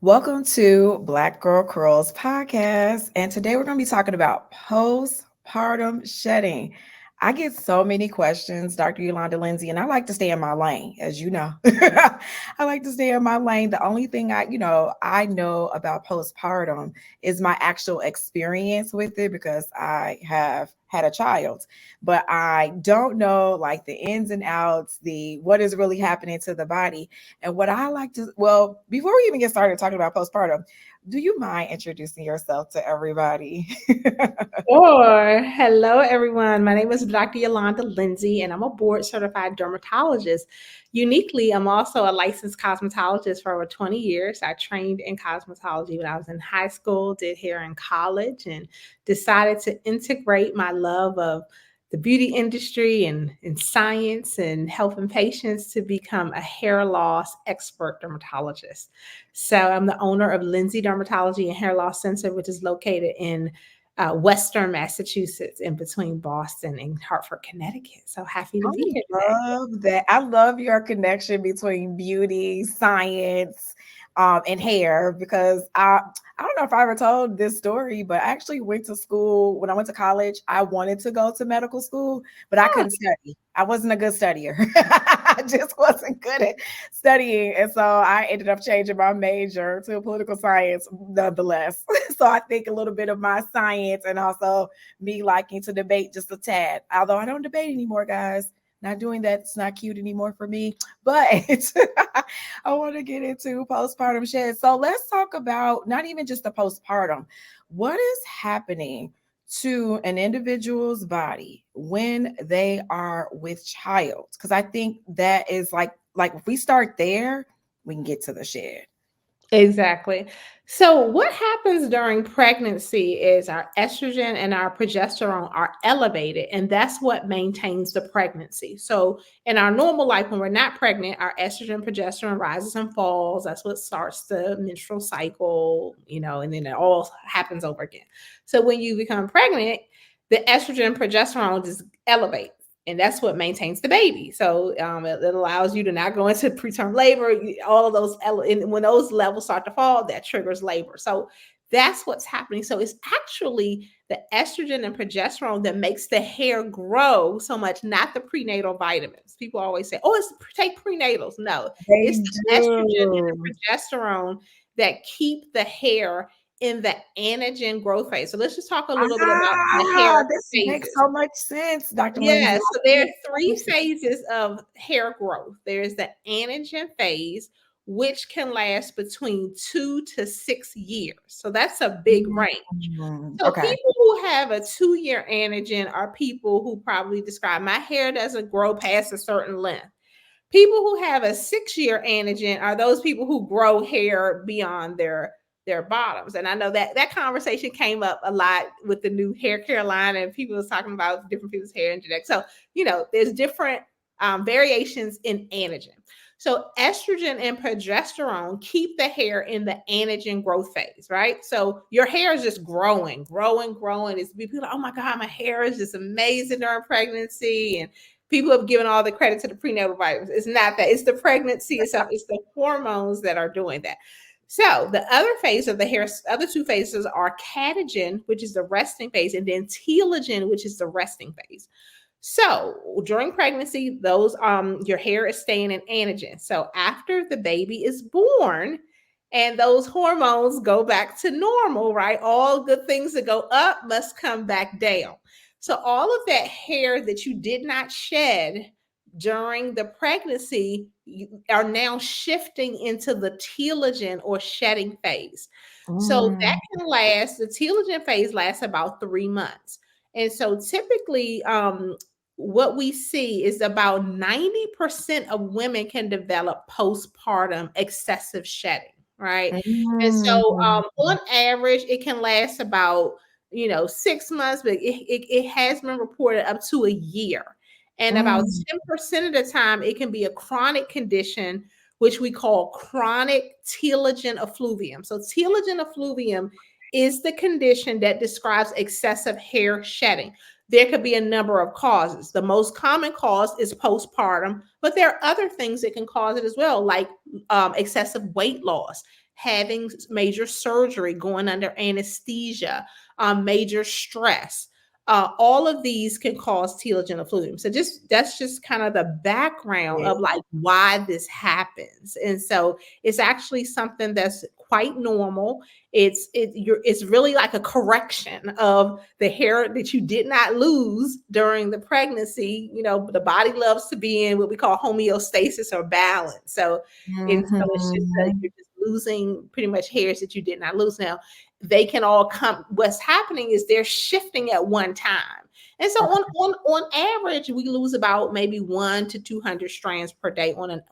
Welcome to Black Girl Curls podcast. And today we're going to be talking about postpartum shedding. I get so many questions, Dr. Yolanda Lenzy, and I like to stay in my lane, as you know. I like to stay in my lane. The only thing I know about postpartum is my actual experience with it because I have had a child, but I don't know like the ins and outs, the what is really happening to the body. And what I like to, well, before we even get started talking about postpartum, do you mind introducing yourself to everybody? Sure. Hello, everyone. My name is Dr. Yolanda Lenzy, and I'm a board certified dermatologist. Uniquely, I'm also a licensed cosmetologist for over 20 years. I trained in cosmetology when I was in high school, did hair in college, and decided to integrate my love of the beauty industry and science and helping patients to become a hair loss expert dermatologist. So I'm the owner of Lenzy Dermatology and Hair Loss Center, which is located in Western Massachusetts, in between Boston and Hartford, Connecticut. So happy to I be here today. love that. I love your connection between beauty, science, and hair because I don't know if I ever told this story, but I actually went to school when I went to college. I wanted to go to medical school, but I Oh, couldn't study. I wasn't a good studier. I just wasn't good at studying. And so I ended up changing my major to political science nonetheless. So I think a little bit of my science and also me liking to debate just a tad. Although I don't debate anymore, guys. Not doing that. It's not cute anymore for me. But I want to get into postpartum shed. So let's talk about not even just the postpartum. What is happening to an individual's body when they are with child? Because I think that is like if we start there, we can get to the shed. exactly. So, what happens during pregnancy is our estrogen and our progesterone are elevated, and that's what maintains the pregnancy. So, in our normal life, when we're not pregnant, our estrogen, progesterone rises and falls. That's what starts the menstrual cycle, and then it all happens over again. So, when you become pregnant, the estrogen, progesterone just elevate, and that's what maintains the baby. So it allows you to not go into preterm labor. All of those, and when those levels start to fall, that triggers labor. So that's what's happening. So it's actually the estrogen and progesterone that makes the hair grow so much, not the prenatal vitamins. People always say, "Oh, it's take prenatals." No, They it's the estrogen and do. the progesterone that keep the hair in the anagen growth phase. So let's just talk a little bit about the hair This makes phases. so much sense, Dr. Lindsay. Yeah, so there are three phases of hair growth. There's the anagen phase, which can last between 2 to 6 years. So that's a big range. So Okay. people who have a 2 year anagen are people who probably describe my hair doesn't grow past a certain length. People who have a 6 year anagen are those people who grow hair beyond their bottoms. And I know that that conversation came up a lot with the new hair care line, and people was talking about different people's hair and genetics. So, there's different variations in anagen. So estrogen and progesterone keep the hair in the anagen growth phase, right? So your hair is just growing, growing, growing. It's people like, oh my God, my hair is just amazing during pregnancy. And people have given all the credit to the prenatal vitamins. It's not that. It's the pregnancy itself. It's the hormones that are doing that. So the other phase of the hair, other two phases are catagen, which is the resting phase, and then telogen, which is the resting phase. So during pregnancy, those your hair is staying in anagen. So after the baby is born and those hormones go back to normal, right? All good things that go up must come back down. So all of that hair that you did not shed during the pregnancy are now shifting into the telogen or shedding phase. So that Mm. can last, the telogen phase lasts about 3 months. And so typically, what we see is about 90% of women can develop postpartum excessive shedding, right? And so, Mm. on average, it can last about 6 months, but it has been reported up to a year. And about Mm. 10% of the time, it can be a chronic condition, which we call chronic telogen effluvium. So, telogen effluvium is the condition that describes excessive hair shedding. There could be a number of causes. The most common cause is postpartum, but there are other things that can cause it as well, like excessive weight loss, having major surgery, going under anesthesia, major stress. All of these can cause telogen effluvium. So that's just kind of the background Yeah. of like why this happens. And so it's actually something that's quite normal. It's really like a correction of the hair that you did not lose during the pregnancy. You know, the body loves to be in what we call homeostasis or balance. So it's just Mhm. you're just losing pretty much hairs that you did not lose. Now they can all come. What's happening is they're shifting at one time. And so Okay. on average, we lose about maybe 1 to 200 strands per day on a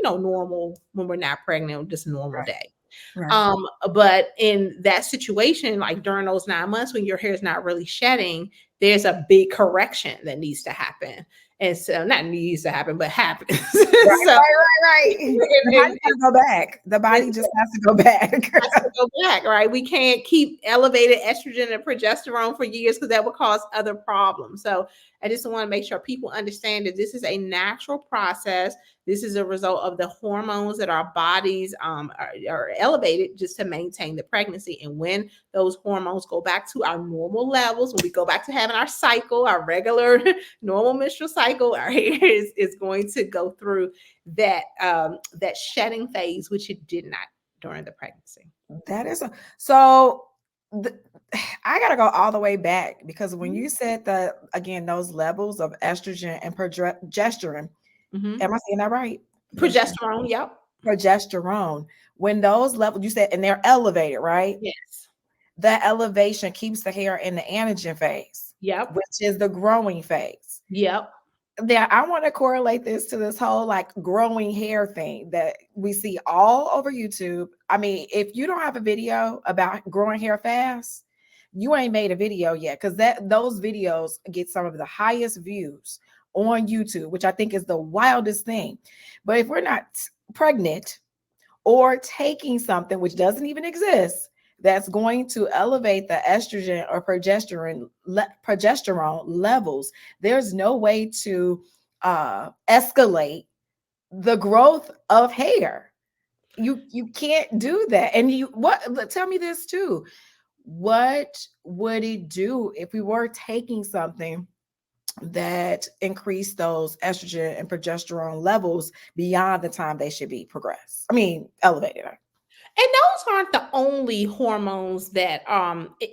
normal, when we're not pregnant, just a normal Right. day. Right. But in that situation, like during those 9 months when your hair is not really shedding, there's a big correction that needs to happen. And so not needs to happen, but happens. Right, So right. The body and, gotta go back. The body just has to go back. has to go back, right? We can't keep elevated estrogen and progesterone for years because that will cause other problems. So I just want to make sure people understand that this is a natural process. This is a result of the hormones that our bodies are elevated just to maintain the pregnancy. And when those hormones go back to our normal levels, when we go back to having our cycle, our regular normal menstrual cycle, our hair is going to go through that shedding phase, which it did not during the pregnancy. That is so. The, I gotta go all the way back because when you said that again, those levels of estrogen and progesterone, Mm-hmm. am I saying that right? Progesterone. Progesterone, yep. Progesterone. When those levels, you said, and they're elevated, right? Yes. That elevation keeps the hair in the anagen phase, Yep. which is the growing phase. Yep. Now, I want to correlate this to this whole like growing hair thing that we see all over YouTube. I mean, if you don't have a video about growing hair fast, you ain't made a video yet because those videos get some of the highest views on YouTube, which I think is the wildest thing. But if we're not pregnant or taking something which doesn't even exist that's going to elevate the estrogen or progesterone levels, there's no way to escalate the growth of hair. You can't do that. And you what tell me this too. What would it do if we were taking something that increase those estrogen and progesterone levels beyond the time they should be progressed? I mean, elevated. And those aren't the only hormones that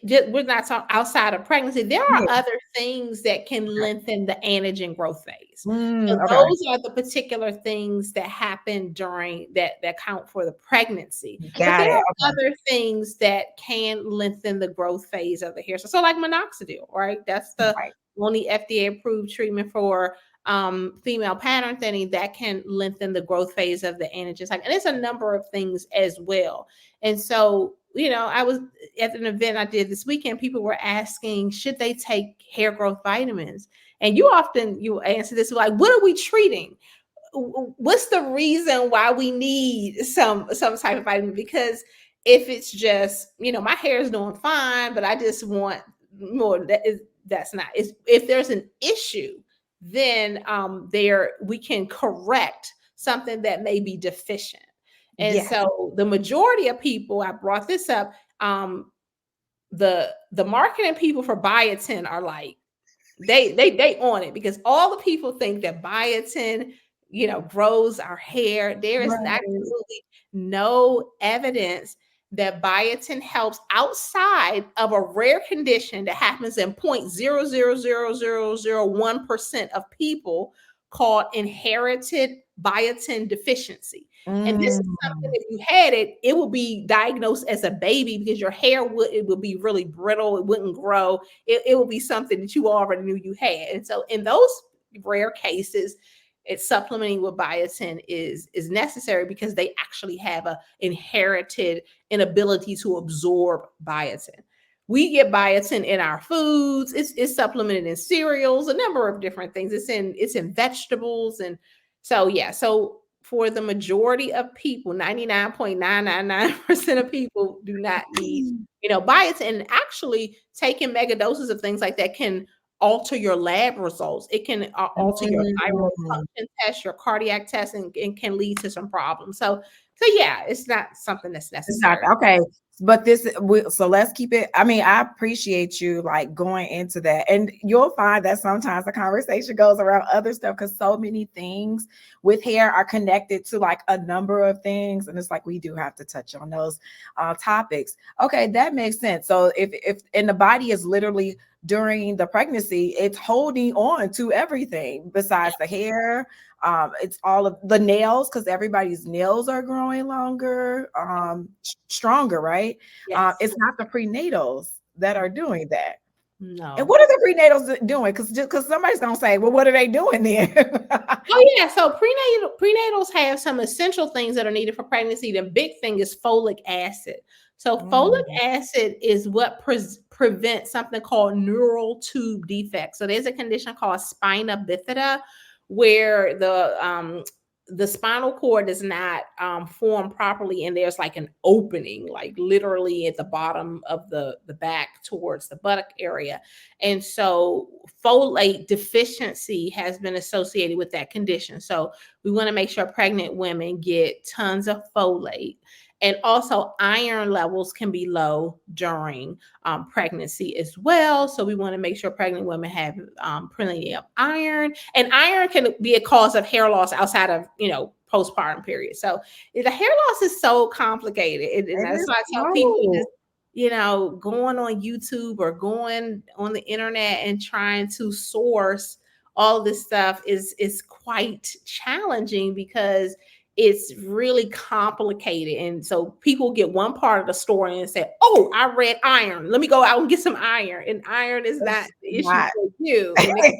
we're not talking outside of pregnancy. There are Yeah. other things that can Okay. lengthen the anagen growth phase. So Okay. those are the particular things that happen during that count for the pregnancy. But Got there it. are Okay. other things that can lengthen the growth phase of the hair. So like minoxidil, right? That's the Right. only FDA approved treatment for female pattern thinning that can lengthen the growth phase of the anagen cycle. And it's a number of things as well. And so, I was at an event I did this weekend. People were asking, should they take hair growth vitamins? And you answer this like, what are we treating? What's the reason why we need some type of vitamin? Because if it's just, my hair is doing fine, but I just want more, that's not. If there's an issue, then there we can correct something that may be deficient. And Yes. so the majority of people, I brought this up, the marketing people for biotin are like, they on it because all the people think that biotin, grows our hair. There is Right. absolutely no evidence that biotin helps outside of a rare condition that happens in 0.0000001% of people called inherited biotin deficiency. And this is something, Mm. if you had it, it would be diagnosed as a baby because your hair would be really brittle. It wouldn't grow. It would be something that you already knew you had. And so in those rare cases, it's supplementing with biotin is necessary because they actually have a inherited inability to absorb biotin. We get biotin in our foods. It's supplemented in cereals, a number of different things. It's in vegetables. And so yeah, so for the majority of people, 99.999% of people do not need, biotin. And actually taking mega doses of things like that can alter your lab results. It can alter your thyroid Mm. function test, your cardiac test, and can lead to some problems. So So yeah, it's not something that's It's not necessary. okay. But so let's keep it. I mean, I appreciate you like going into that, and you'll find that sometimes the conversation goes around other stuff because so many things with hair are connected to like a number of things, and it's like we do have to touch on those topics. Okay, that makes sense. So if and the body is literally during the pregnancy, it's holding on to everything besides the hair. It's all of the nails because everybody's nails are growing longer, stronger, right? Yes. It's not the prenatals that are doing that. And No. what are the prenatals doing? Because somebody's gonna say, well, what are they doing then? Oh yeah, so prenatals have some essential things that are needed for pregnancy. The big thing is folic acid. So folic Mm, acid is what prevents something called neural tube defects. So there's a condition called spina bifida where the spinal cord does not form properly, and there's like an opening, like literally at the bottom of the back towards the buttock area. And so folate deficiency has been associated with that condition. So we want to make sure pregnant women get tons of folate. And also, iron levels can be low during pregnancy as well. So we want to make sure pregnant women have plenty of iron. And iron can be a cause of hair loss outside of, postpartum period. So the hair loss is so complicated. And it that's is why I tell people so. just going on YouTube or going on the internet and trying to source all this stuff is quite challenging because it's really complicated. And so people get one part of the story and say, oh, I read iron. Let me go out and get some iron. And iron is not It's the issue not. for you. And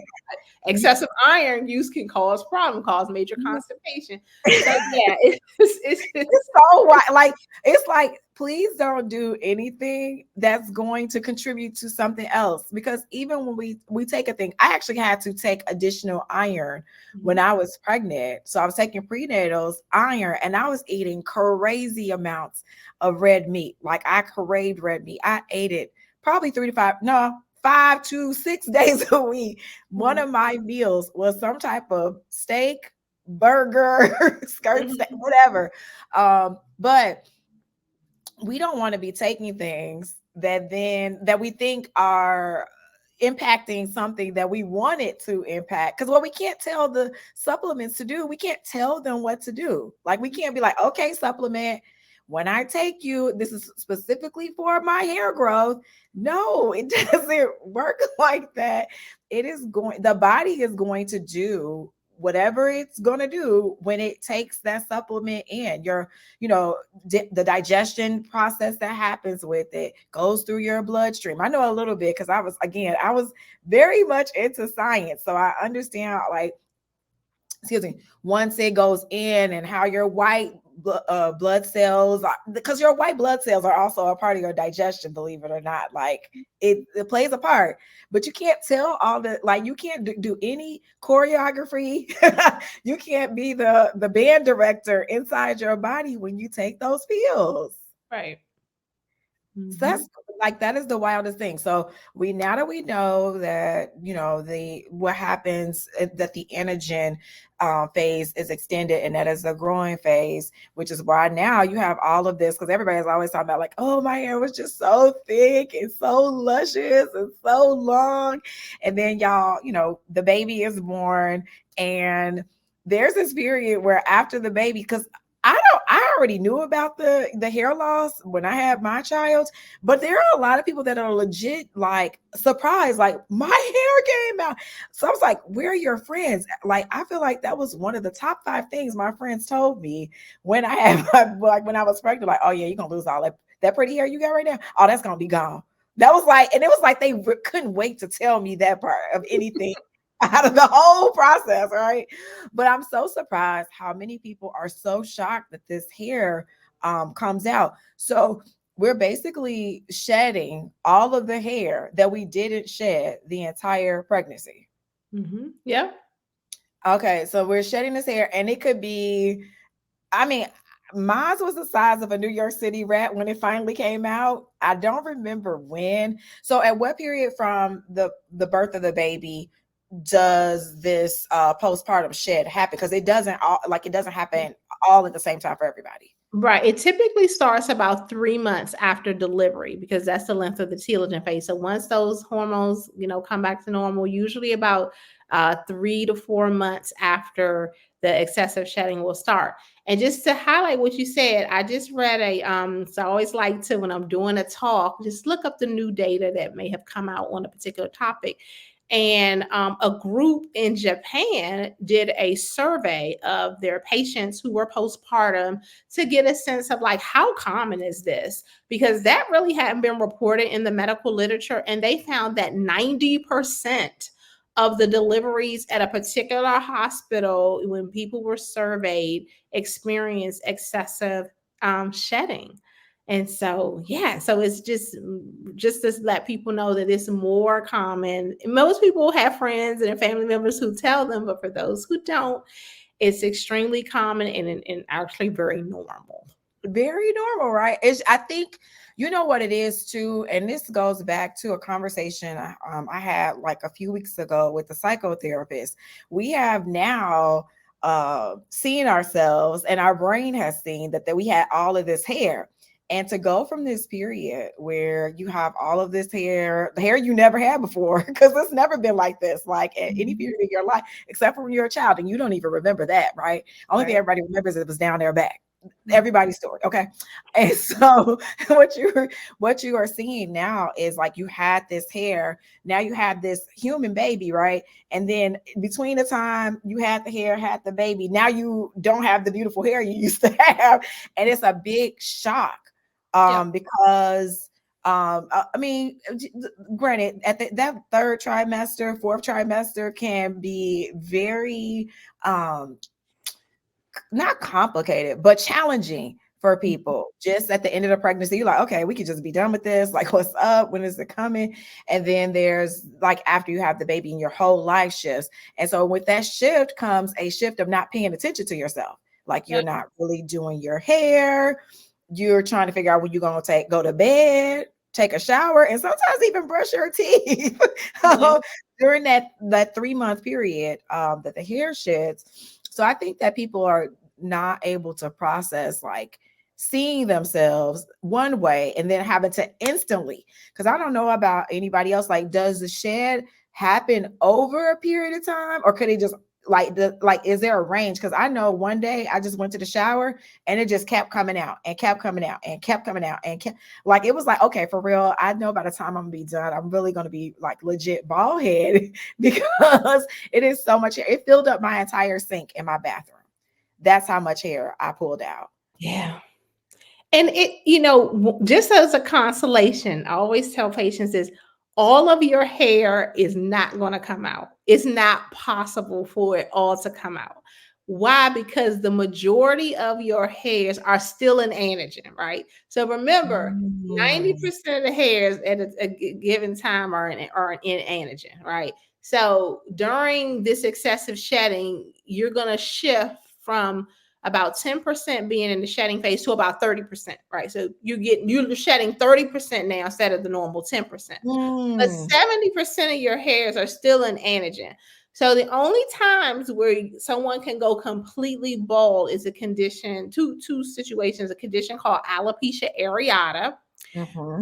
excessive iron use can cause problem, cause major constipation. So yeah, It's so like it's like please don't do anything that's going to contribute to something else because even when we take a thing, I actually had to take additional iron when I was pregnant. So I was taking prenatals iron and I was eating crazy amounts of red meat. Like I craved red meat. I ate it probably 3 to 5 no 5 to 6 days a week. One of my meals was some type of steak, burger, skirt steak, whatever. But we don't want to be taking things that we think are impacting something that we want it to impact. Because what we can't tell the supplements to do, we can't tell them what to do. Like we can't be like, okay, supplement, when I take you, this is specifically for my hair growth. No, it doesn't work like that. The body is going to do whatever it's going to do when it takes that supplement in the digestion process that happens with it goes through your bloodstream. I know a little bit because I was very much into science, so I understand like excuse me, once it goes in and how your blood cells because your white blood cells are also a part of your digestion, believe it or not. Like it plays a part, but you can't tell all the like you can't do any choreography. You can't be the band director inside your body when you take those pills. right. So Mm-hmm. that's like that is the wildest thing. So now that we know that the what happens that the anagen phase is extended and that is the growing phase, which is why now you have all of this because everybody's always talking about like, oh, my hair was just so thick and so luscious and so long, and then y'all, the baby is born and there's this period where after the baby because I already knew about the hair loss when I had my child, but there are a lot of people that are legit like surprised, like my hair came out. So I was like, where are your friends? Like, I feel like that was one of the top 5 things my friends told me when I had when I was pregnant, like, oh yeah, you're gonna lose all that pretty hair you got right now. Oh, that's gonna be gone. That was like, and it was like they couldn't wait to tell me that part of anything out of the whole process, right? But I'm so surprised how many people are so shocked that this hair comes out. So we're basically shedding all of the hair that we didn't shed the entire pregnancy. Mm-hmm. Yeah. Okay, so we're shedding this hair, and it could be, I mean, mine was the size of a New York City rat when it finally came out. I don't remember when. So at what period from the birth of the baby does this postpartum shed happen? Because it doesn't happen all at the same time for everybody. Right. It typically starts about 3 months after delivery because that's the length of the telogen phase. So once those hormones, come back to normal, usually about 3 to 4 months after the excessive shedding will start. And just to highlight what you said, I just read so I always like to, when I'm doing a talk, just look up the new data that may have come out on a particular topic. And a group in Japan did a survey of their patients who were postpartum to get a sense of like, how common is this? Because that really hadn't been reported in the medical literature. And they found that 90% of the deliveries at a particular hospital, when people were surveyed, experienced excessive shedding. And so, yeah, so it's just to let people know that it's more common. Most people have friends and family members who tell them, but for those who don't, it's extremely common and actually very normal. Very normal, right? I think you know what it is too, and this goes back to a conversation I had like a few weeks ago with the psychotherapist. We have now seen ourselves, and our brain has seen that we had all of this hair. And to go from this period where you have all of this hair, the hair you never had before, because it's never been like this, like at any period in your life, except for when you're a child, and you don't even remember that, right? Only thing everybody remembers is it was down their back. Everybody's story, okay? And so what you are seeing now is like you had this hair, now you have this human baby, right? And then between the time you had the hair, had the baby, now you don't have the beautiful hair you used to have, and it's a big shock. Because I mean, granted, at that third trimester, fourth trimester can be very not complicated, but challenging for people. Just at the end of the pregnancy, you're like, okay, we could just be done with this. Like, what's up? When is it coming? And then there's like after you have the baby and your whole life shifts. And so with that shift comes a shift of not paying attention to yourself. Like you're not really doing your hair. You're trying to figure out when you're going to go to bed, take a shower, and sometimes even brush your teeth during that 3 month period that the hair sheds. So I think that people are not able to process like seeing themselves one way and then having to instantly, because I don't know about anybody else, like does the shed happen over a period of time, or could it just like is there a range? Because I know one day I just went to the shower and it just kept coming out and kept coming out and kept coming out and kept, like it was like, okay, for real, I know by the time I'm gonna be done, I'm really gonna be like legit bald head because it is so much hair. It filled up my entire sink in my bathroom. That's how much hair I pulled out. Yeah. And just as a consolation, I always tell patients is all of your hair is not going to come out. It's not possible for it all to come out. Why? Because the majority of your hairs are still in anagen, right? So remember, 90% of the hairs at a given time are in anagen, right? So during this excessive shedding, you're going to shift from about 10% being in the shedding phase to about 30%, right? So you're shedding 30% now instead of the normal 10%. But 70% of your hairs are still in anagen. So the only times where someone can go completely bald is a condition, two situations, a condition called alopecia areata,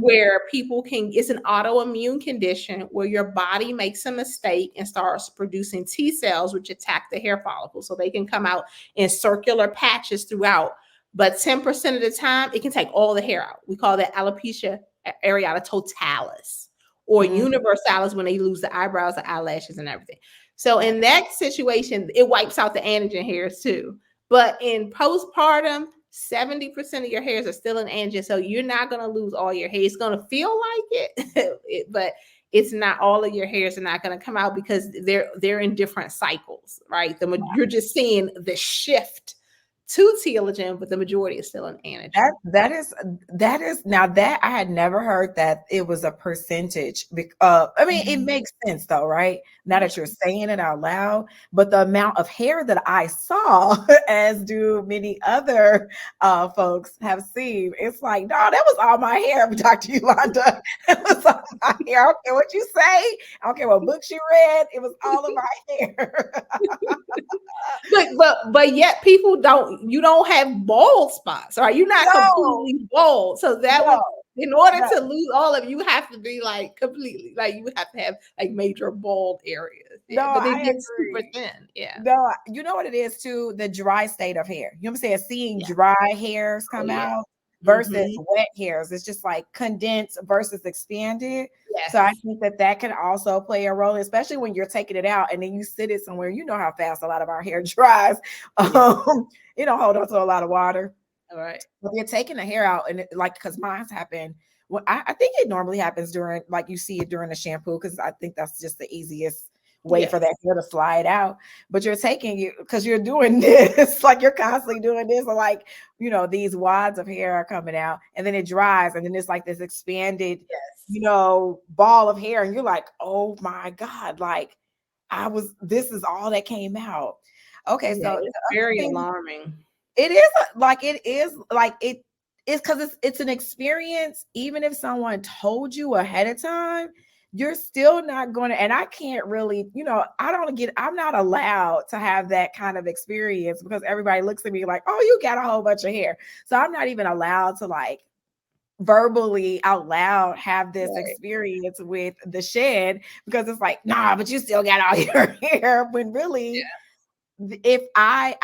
where it's an autoimmune condition where your body makes a mistake and starts producing T cells, which attack the hair follicle. So they can come out in circular patches throughout. But 10% of the time, it can take all the hair out. We call that alopecia areata totalis, or universalis when they lose the eyebrows, the eyelashes, and everything. So in that situation, it wipes out the anagen hairs too. But in postpartum, 70% of your hairs are still in anagen, so you're not going to lose all your hair. It's going to feel like it, but it's not, all of your hairs are not going to come out because they're in different cycles, right? You're just seeing the shift to telogen, but the majority is still in anagen. That is now that I had never heard that it was a percentage. I mean, it makes sense though, right? Now that you're saying it out loud, but the amount of hair that I saw, as do many other folks have seen, it's like, no, that was all my hair, Dr. Yolanda. It was all my hair. I don't care what you say. I don't care what books you read. It was all of my hair. But yet people don't you don't have bald spots, right? You're not No, completely bald. So that no, would, in order no. to lose all of it, you have to be like completely, like you would have to have like major bald areas. No, Yeah. But they I get super agree. thin. Yeah. No, you know what it is too? The dry state of hair. You know what I'm saying? Seeing Yeah. dry hairs Oh come yeah. out versus Mm-hmm. wet hairs. It's just like condensed versus expanded. So I Yes. think that that can also play a role, especially when you're taking it out and then you sit it somewhere. You know how fast a lot of our hair dries. Yeah. You don't hold on to a lot of water. All right. But you're taking the hair out, and it, like, because mine's happen. Well, I think it normally happens during, like, you see it during the shampoo, because I think that's just the easiest way for Yes. that hair to slide out. But you're taking you because you're doing this, like you're constantly doing this, or like, these wads of hair are coming out, and then it dries, and then it's like this expanded, Yes. ball of hair, and you're like, oh my God, like this is all that came out. Okay, Yeah. so It's the other very thing alarming. it is because it's an experience. Even if someone told you ahead of time, you're still not going to, and I can't really, I'm not allowed to have that kind of experience because everybody looks at me like, oh, you got a whole bunch of hair. So I'm not even allowed to, like, verbally out loud have this Right. experience with the shed, because it's like, nah, but you still got all your hair, when really, if I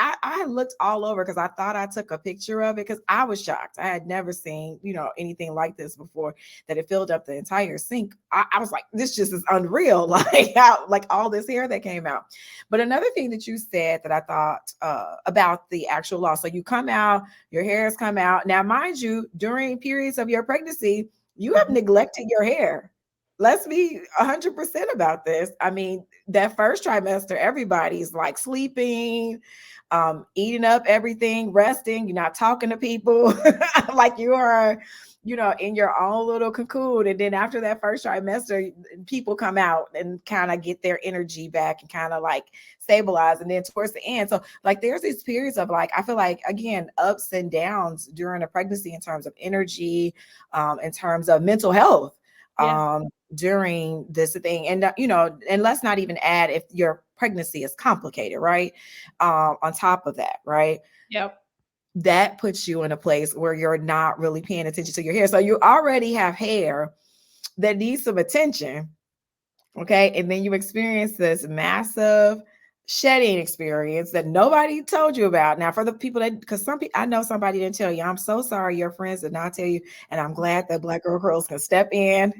looked all over, because I thought I took a picture of it, because I was shocked. I had never seen, anything like this before, that it filled up the entire sink. I was like, this just is unreal. Like, how, like, all this hair that came out. But another thing that you said that I thought about the actual loss. So you come out, your hairs come out. Now, mind you, during periods of your pregnancy, you have Mhm. neglected your hair. Let's be 100% about this. I mean, that first trimester, everybody's like sleeping, eating up everything, resting. You're not talking to people like you are, in your own little cocoon. And then after that first trimester, people come out and kind of get their energy back and kind of like stabilize. And then towards the end, so like there's these periods of, like, I feel like, again, ups and downs during a pregnancy in terms of energy, in terms of mental health. Yeah. During this thing, and and let's not even add if your pregnancy is complicated, right? On top of that, right, Yep. that puts you in a place where you're not really paying attention to your hair, so you already have hair that needs some attention. Okay, and then you experience this massive shedding experience that nobody told you about. Now, for the people that, because some people, I know somebody didn't tell you, I'm so sorry your friends did not tell you, and I'm glad that Black Girl Curls can step in.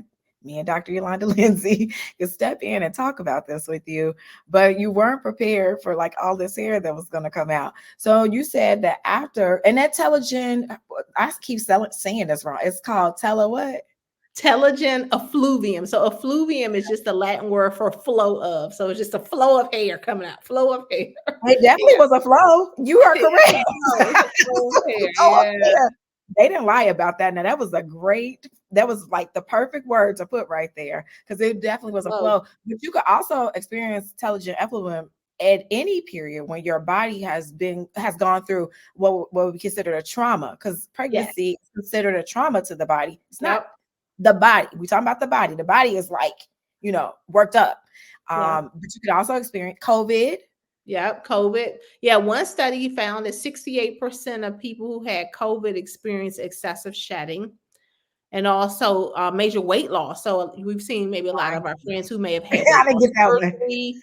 Me and Dr. Yolanda Lenzy can step in and talk about this with you, but you weren't prepared for, like, all this hair that was going to come out. So you said that after, and that telogen, I keep saying this wrong. It's called tele what? Telogen effluvium. So effluvium is just the Latin word for flow of. So it's just a flow of hair coming out. Flow of hair. It definitely Yeah. was a flow. You are It's a correct. flow. It's a flow of hair. Oh, Yeah. yeah. They didn't lie about that. Now that was like the perfect word to put right there, because it definitely was a Flow. flow. But you could also experience intelligent effluent at any period when your body has gone through what we consider a trauma, because Yes. pregnancy is considered a trauma to the body. It's not Yep. the body. We talking about the body. The body is like, worked up. Yep. But you could also experience COVID. Yep. COVID. Yeah. One study found that 68% of people who had COVID experienced excessive shedding, and also major weight loss. So we've seen maybe a lot of our friends who may have had I weight didn't loss get that one. surgery,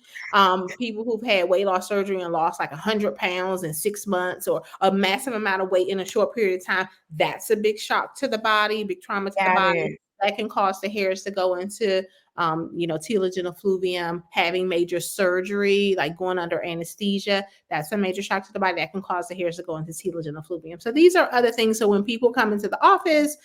people who've had weight loss surgery and lost like 100 pounds in 6 months, or a massive amount of weight in a short period of time. That's a big shock to the body, big trauma to the Got body. it. That can cause the hairs to go into, telogen effluvium. Having major surgery, like going under anesthesia, that's a major shock to the body. That can cause the hairs to go into telogen effluvium. So these are other things. So when people come into the office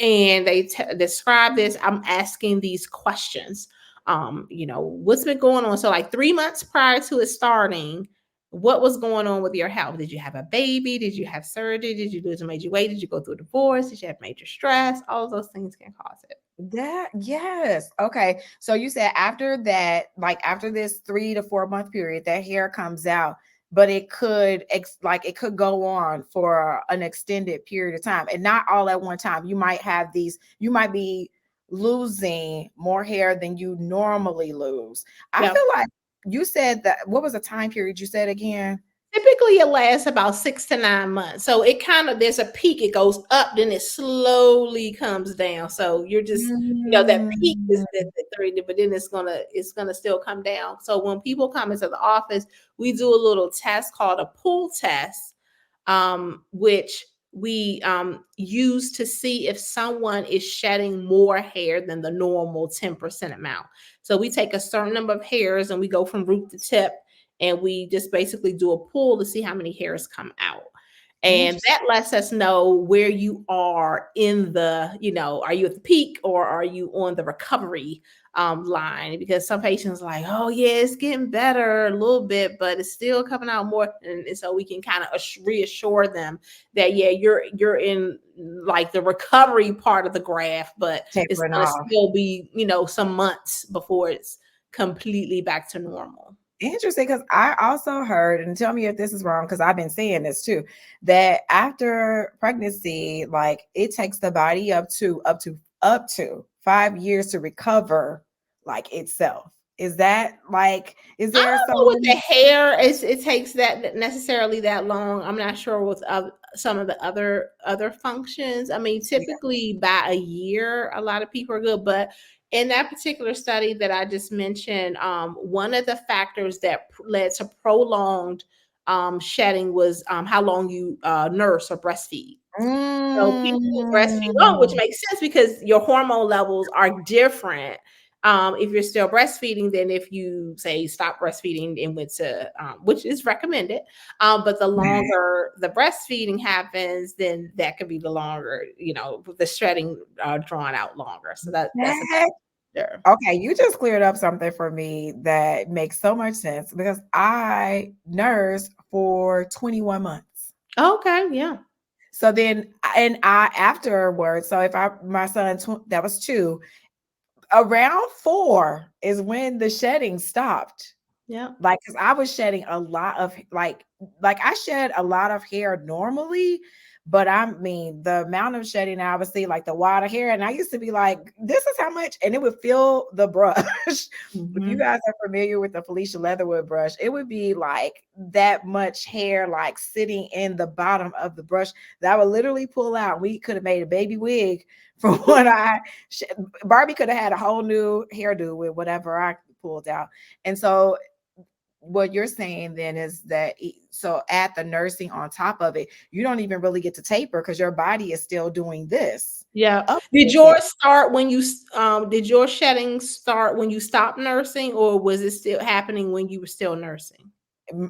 and they describe this, I'm asking these questions. What's been going on? So like 3 months prior to it starting, what was going on with your health? Did you have a baby? Did you have surgery? Did you lose a major weight? Did you go through a divorce? Did you have major stress? All of those things can cause it. That, yes. Okay. So you said after that, like after this 3 to 4 month period, that hair comes out, but it could it could go on for an extended period of time, and not all at one time. You might be losing more hair than you normally lose. I feel Yep. like you said that, what was the time period you said again? Typically, it lasts about 6 to 9 months. So it kind of there's a peak, it goes up, then it slowly comes down. So you're just, that peak is Mm. the 30, but then it's gonna still come down. So when people come into the office, we do a little test called a pull test, which we use to see if someone is shedding more hair than the normal 10% amount. So we take a certain number of hairs and we go from root to tip, and we just basically do a pull to see how many hairs come out. And Interesting. that lets us know where you are in the, are you at the peak or are you on the recovery line? Because some patients are like, oh yeah, it's getting better a little bit, but it's still coming out more. And so we can kind of reassure them that, yeah, you're in like the recovery part of the graph, but it's Tapering going to off. still be, some months before it's completely back to normal. Interesting, because I also heard, and tell me if this is wrong, because I've been seeing this too, that after pregnancy, like it takes the body up to 5 years to recover like itself. Is that like, is I there don't know with the some? hair, it takes that necessarily that long. I'm not sure with some of the other functions. I mean, Yeah. typically by a year, a lot of people are good. But in that particular study that I just mentioned, one of the factors that led to prolonged shedding was how long you nurse or breastfeed. So people who breastfeed long, which Mm. makes sense because your hormone levels are different if you're still breastfeeding than if you say stop breastfeeding and went to which is recommended. But the longer the breastfeeding happens, then that could be the longer, the shredding drawn out longer. So that's a That factor. Okay, you just cleared up something for me that makes so much sense because I nursed for 21 months. Okay, yeah. So then, and I afterwards, so if my son, that was 2, around 4 is when the shedding stopped. Yeah. Like, cause I was shedding a lot of like I shed a lot of hair normally, but I mean the amount of shedding I would see, like the water hair, and I used to be like, this is how much, and it would fill the brush. If you Mhm. guys are familiar with the Felicia Leatherwood brush, it would be like that much hair like sitting in the bottom of the brush that I would literally pull out. We could have made a baby wig from what Barbie could have had a whole new hairdo with whatever I pulled out. And so what you're saying then is that so add the nursing on top of it, you don't even really get to taper because your body is still doing this Yeah. Did upward thing. yours start when did your shedding start when you stopped nursing, or was it still happening when you were still nursing?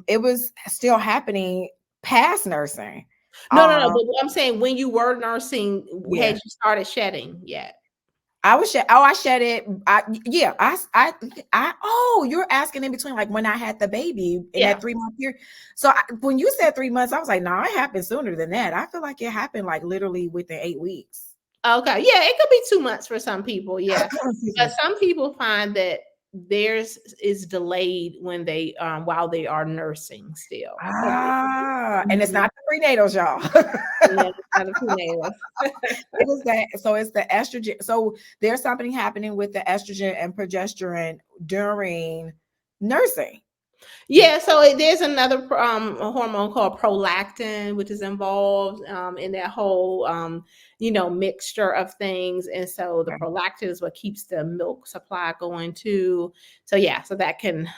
It was still happening past nursing. No, no, no, um but what I'm saying, when you were nursing, had yeah, you started shedding yet? I shed it. Yeah, oh, you're asking in between, like when I had the baby in Yeah. that 3 month period. So when you said 3 months, I was like, no, it happened sooner than that. I feel like it happened like literally within 8 weeks. Okay. Yeah, it could be 2 months for some people, yeah. Excuse But me. some people find that theirs is delayed when they, while they are nursing still. So And it's mhm. not the prenatals, y'all. Yeah, it's not a prenatal. It is that. So it's the estrogen. So there's something happening with the estrogen and progesterone during nursing. Yeah, so there's another a hormone called prolactin, which is involved in that whole mixture of things, and so the Okay. prolactin is what keeps the milk supply going too. So yeah, so that can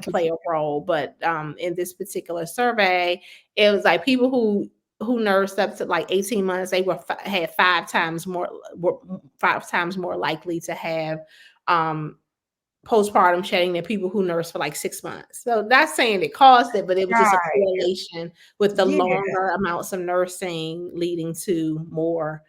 play a role. But in this particular survey, it was like people who nursed up to like 18 months, they had 5 times more, were 5 times more likely to have um postpartum shedding than people who nurse for like 6 months. So not saying it caused it, but it was just a Right. correlation with the Yeah. longer amounts of nursing leading to more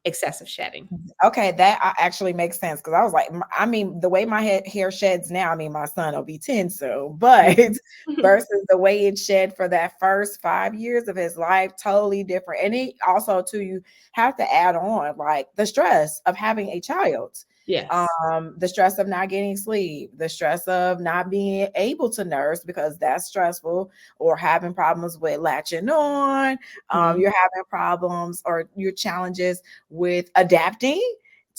excessive shedding. Okay, that actually makes sense because I was like, I mean, the way my hair sheds now, I mean, my son will be 10 soon, but Mhm. versus the way it shed for that first 5 years of his life, totally different. And it also, too, you have to add on like the stress of having a child, Yes. the stress of not getting sleep, the stress of not being able to nurse because that's stressful, or having problems with latching on, Mhm. you're having problems or your challenges with adapting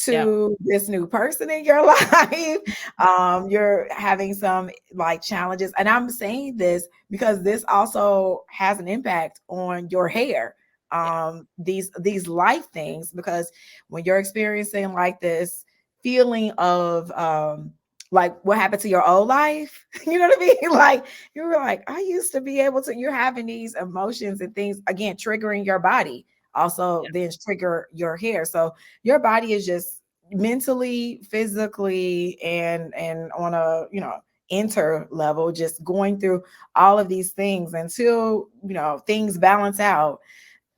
Yeah. to this new person in your life. You're having some like challenges. And I'm saying this because this also has an impact on your hair. Yeah. These life things, because when you're experiencing like this feeling of like what happened to your old life, you know what I mean? Like you were like, I used to be able to, you're having these emotions and things again triggering your body, also then trigger your hair. So your body is just mentally, physically, and on a, you know, inter level, just going through all of these things until, you know, things balance out.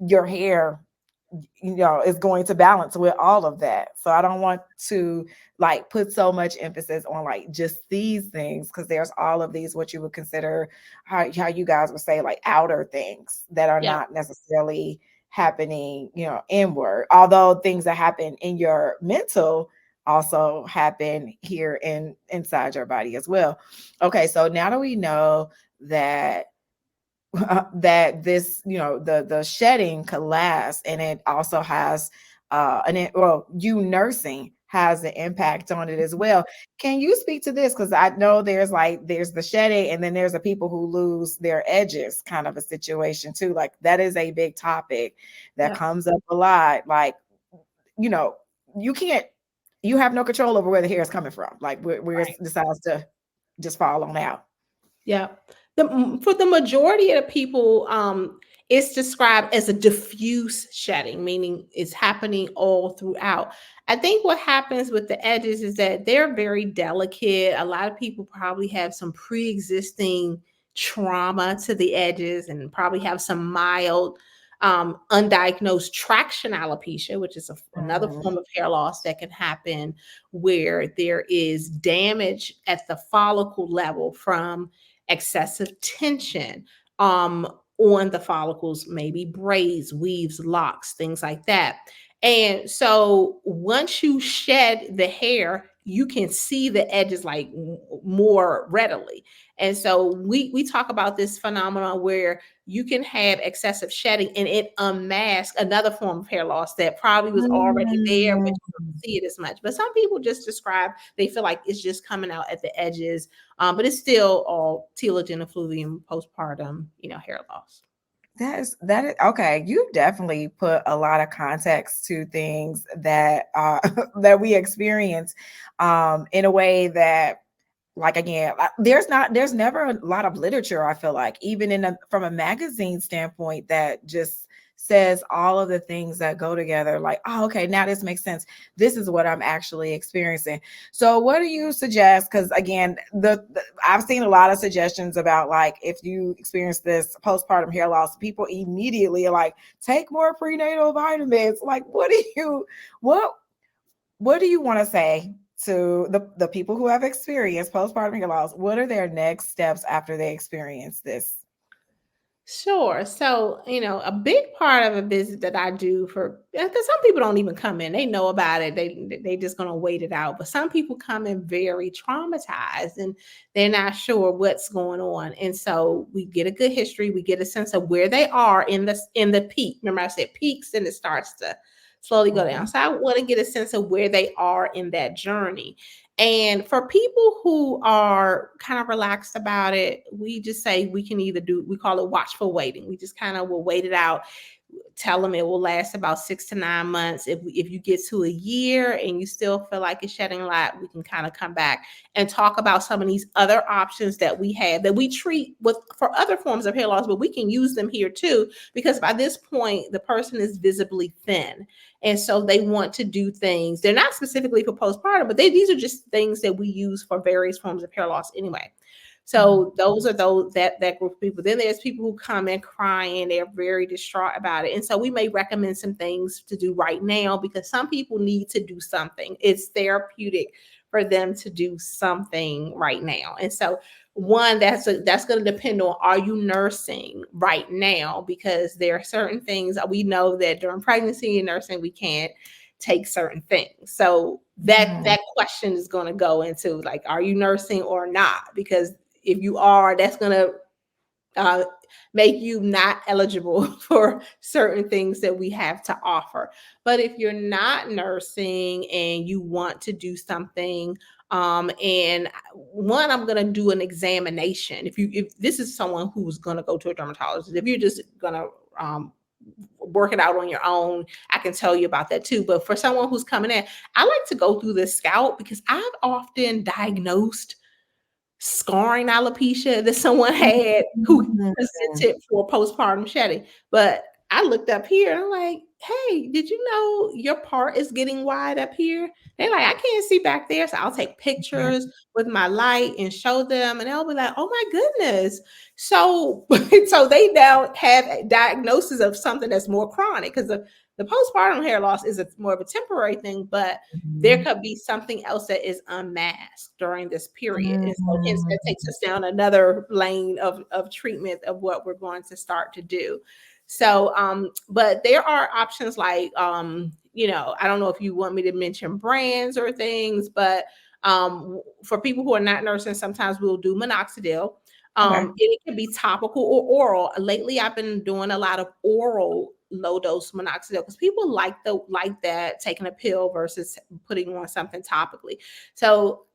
Your hair, you know, is going to balance with all of that. So I don't want to like put so much emphasis on like just these things, because there's all of these what you would consider, how you guys would say, like outer things that are Yeah. not necessarily happening, you know, inward, although things that happen in your mental also happen here in inside your body as well. Okay, so now that we know that that this, you know, the shedding could last, and it also has well, you nursing has an impact on it as well. Can you speak to this? Because I know there's like there's the shedding, and then there's the people who lose their edges kind of a situation too. Like that is a big topic that Yeah. comes up a lot. Like, you know, you can't, you have no control over where the hair is coming from, like where it decides to just fall on out. Yeah. For the majority of the people, it's described as a diffuse shedding, meaning it's happening all throughout. I think what happens with the edges is that they're very delicate. A lot of people probably have some pre-existing trauma to the edges and probably have some mild undiagnosed traction alopecia, which is another Mhm. form of hair loss that can happen where there is damage at the follicle level from excessive tension on the follicles, maybe braids, weaves, locks, things like that. And so once you shed the hair, you can see the edges like more readily. And so we talk about this phenomenon where you can have excessive shedding and it unmasks another form of hair loss that probably was already there, but Mm. you don't see it as much. But some people just describe they feel like it's just coming out at the edges, but it's still all telogen effluvium postpartum, hair loss. That is okay. You definitely put a lot of context to things that that we experience in a way that, like, again, there's never a lot of literature, I feel like, even from a magazine standpoint, that just says all of the things that go together, like, oh, okay, now this makes sense, this is what I'm actually experiencing. So what do you suggest? Because again, I've seen a lot of suggestions about, like, if you experience this postpartum hair loss, people immediately are like, take more prenatal vitamins. Like, what what do you want to say to the people who have experienced postpartum hair loss? What are their next steps after they experience this? Sure. So, a big part of a visit that I do because some people don't even come in. They know about it. They just gonna wait it out. But some people come in very traumatized and they're not sure what's going on. And so we get a good history. We get a sense of where they are in the peak. Remember, I said peaks, and it starts to slowly go down. Mhm. So I want to get a sense of where they are in that journey. And for people who are kind of relaxed about it, we just say we can either we call it watchful waiting. We just kind of will wait it out, tell them it will last about 6 to 9 months. If you get to a year and you still feel like it's shedding a lot, we can kind of come back and talk about some of these other options that we have that we treat for other forms of hair loss, but we can use them here too, because by this point, the person is visibly thin. And so they want to do things. They're not specifically for postpartum, but these are just things that we use for various forms of hair loss anyway. Mhm. So those are that group of people. Then there's people who come in crying, they're very distraught about it. And so we may recommend some things to do right now because some people need to do something. It's therapeutic for them to do something right now. And so one, that's going to depend on, are you nursing right now? Because there are certain things we know that during pregnancy and nursing we can't take certain things. So Mhm. that question is going to go into, like, are you nursing or not? Because if you are, that's going to make you not eligible for certain things that we have to offer. But if you're not nursing and you want to do something, and one, I'm going to do an examination. If this is someone who's going to go to a dermatologist, if you're just going to work it out on your own, I can tell you about that too. But for someone who's coming in, I like to go through this scalp because I've often diagnosed scarring alopecia that someone had who Mm. presented for postpartum shedding. But I looked up here and I'm like, hey, did you know your part is getting wide up here? They're like, I can't see back there. So I'll take Yeah. pictures with my light and show them, and they'll be like, oh my goodness. So, so they now have a diagnosis of something that's more chronic because the postpartum hair loss is more of a temporary thing, but there Mhm. could be something else that is unmasked during this period. And so hence that takes Mm. us down another lane of treatment of what we're going to start to do. So, but there are options like, I don't know if you want me to mention brands or things, but for people who are not nursing, sometimes we'll do minoxidil. Okay. It can be topical or oral. Lately, I've been doing a lot of oral low dose minoxidil because people like that taking a pill versus putting on something topically. So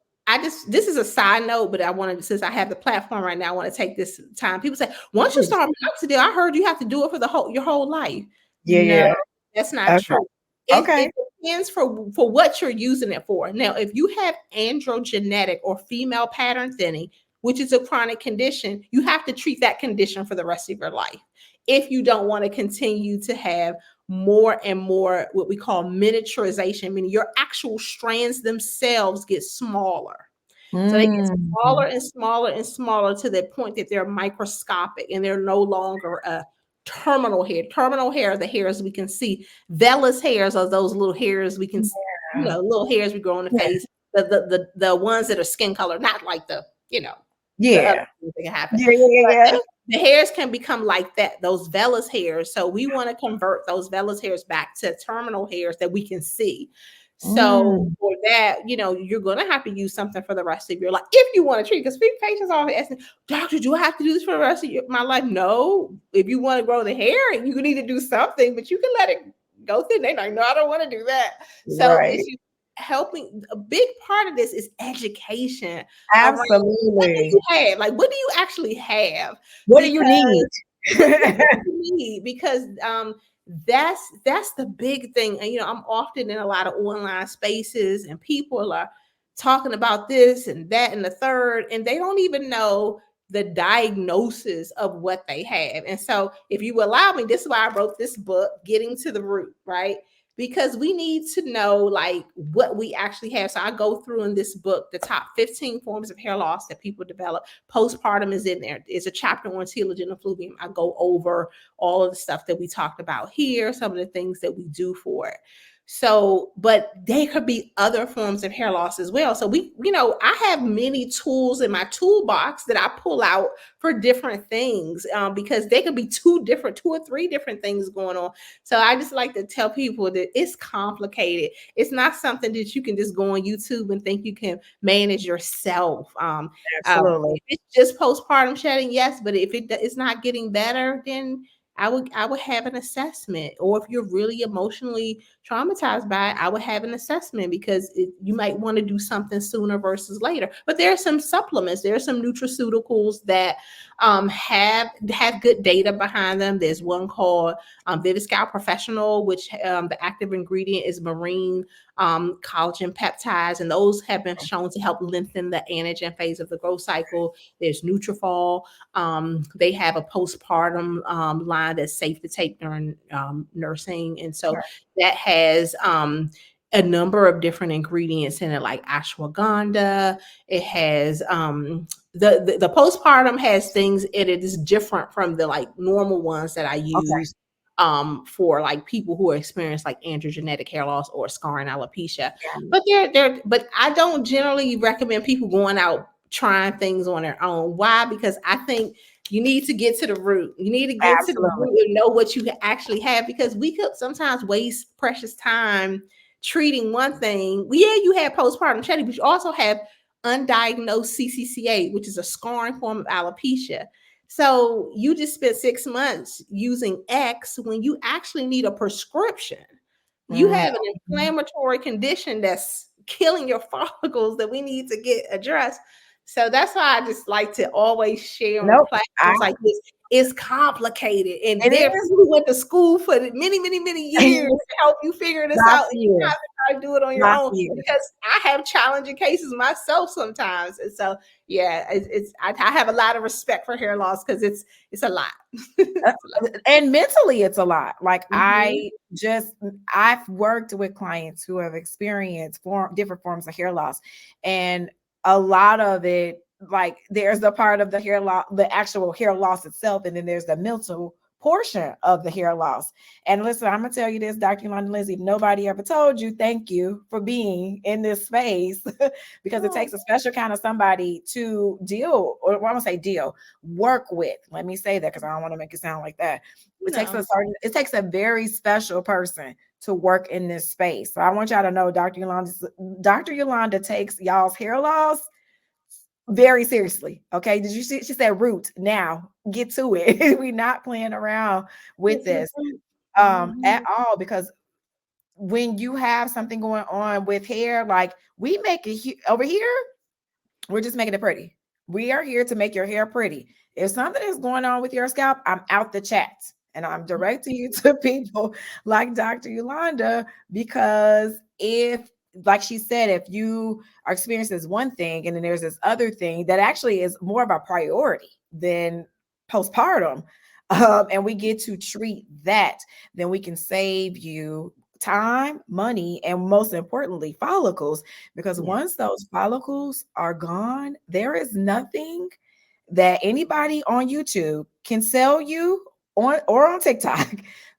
this is a side note, but I wanted, since I have the platform right now, I want to take this time. People say, once you Please. start minoxidil, I heard you have to do it for your whole life. Yeah, No, yeah. that's not Okay. true. It Okay. depends for what you're using it for. Now, if you have androgenetic or female pattern thinning, which is a chronic condition, you have to treat that condition for the rest of your life. If you don't want to continue to have more and more what we call miniaturization, meaning your actual strands themselves get smaller. So they get smaller Mm. and smaller and smaller to the point that they're microscopic and they're no longer a terminal hair. Terminal hair are the hairs we can see. Vellus hairs are those little hairs we can, Yeah. little hairs we grow on the Yeah. face. The ones that are skin color, not like the other Yeah. things that can happen. Yeah, yeah, yeah, But yeah. the hairs can become like that, those vellus hairs. So we want to convert those vellus hairs back to terminal hairs that we can see. So Mm. for that, you're going to have to use something for the rest of your life if you want to treat. Because patients always asking, doctor, do I have to do this for the rest of my life? No. If you want to grow the hair, you need to do something, but you can let it go through. They're like, no, I don't want to do that. So Right. it's just helping. A big part of this is education around what do Absolutely. you have? Like, what do you actually have? What do you need? Because what do you need? Because that's the big thing. And I'm often in a lot of online spaces and people are talking about this and that and the third, and they don't even know the diagnosis of what they have. And so if you allow me, this is why I wrote this book, Getting to the Root, right? Because we need to know like what we actually have. So I go through in this book the top 15 forms of hair loss that people develop. Postpartum is in there. There's a chapter on telogen effluvium. I go over all of the stuff that we talked about here, some of the things that we do for it. So, but they could be other forms of hair loss as well. So I have many tools in my toolbox that I pull out for different things because they could be two or three different things going on. So I just like to tell people that it's complicated. It's not something that you can just go on YouTube and think you can manage yourself. Absolutely. If it's just postpartum shedding, yes, but if it's not getting better, then I would have an assessment. Or if you're really emotionally traumatized by it, I would have an assessment because you might want to do something sooner versus later. But there are some supplements, there are some nutraceuticals that have good data behind them. There's one called Viviscal Professional, which the active ingredient is marine collagen peptides, and those have been shown to help lengthen the anagen phase of the growth cycle. There's Nutrafol. They have a postpartum line that's safe to take during nursing, and so that has a number of different ingredients in it, like ashwagandha. It has the postpartum has things in it is different from the like normal ones that I Okay. use for like people who experience like androgenetic hair loss or scarring alopecia. Yeah. But but I don't generally recommend people going out trying things on their own. Why? Because I think you need to get to the root. You need to get to the Absolutely. root and know what you actually have, because we could sometimes waste precious time treating one thing. Well, yeah, you have postpartum shedding, but you also have undiagnosed CCCA, which is a scarring form of alopecia. So you just spent 6 months using X when you actually need a prescription. You Mm. have an inflammatory condition that's killing your follicles that we need to get addressed. So that's why I just like to always share on Nope. platforms like this. It's complicated, and It there are is. people who went to school for many, many, many years to help you figure this Lots out. of And you years. have to try to do it on your Lots own of years. because I have challenging cases myself sometimes. And so, yeah, I have a lot of respect for hair loss because it's a lot. Uh, It's a lot. and mentally it's a lot. Like Mhm. I've worked with clients who have experienced different forms of hair loss, and a lot of it, like there's the part of the hair loss, the actual hair loss itself, and then there's the mental portion of the hair loss. And listen, I'm gonna tell you this, Dr. Yolanda Lenzy, if nobody ever told you, thank you for being in this space because it Oh, takes a special kind of somebody to deal, or well, I won't say deal, work with. Let me say that because I don't want to make it sound like that. no. It takes a very special person to work in this space. So I want y'all to know Dr. Yolanda takes y'all's hair loss very seriously. Okay. Did you see? She said root. Now get to it. We're not playing around with Get to the this point. at Mhm. all, because when you have something going on with hair, like we make it over here, we're just making it pretty. We are here to make your hair pretty. If something is going on with your scalp, I'm out the chat and I'm directing you to people like Dr. Yolanda, because if, like she said, if you are experiencing this one thing and then there's this other thing that actually is more of a priority than postpartum, and we get to treat that, then we can save you time, money, and most importantly, follicles. Because Yeah. once those follicles are gone, there is nothing that anybody on YouTube can sell you on or on TikTok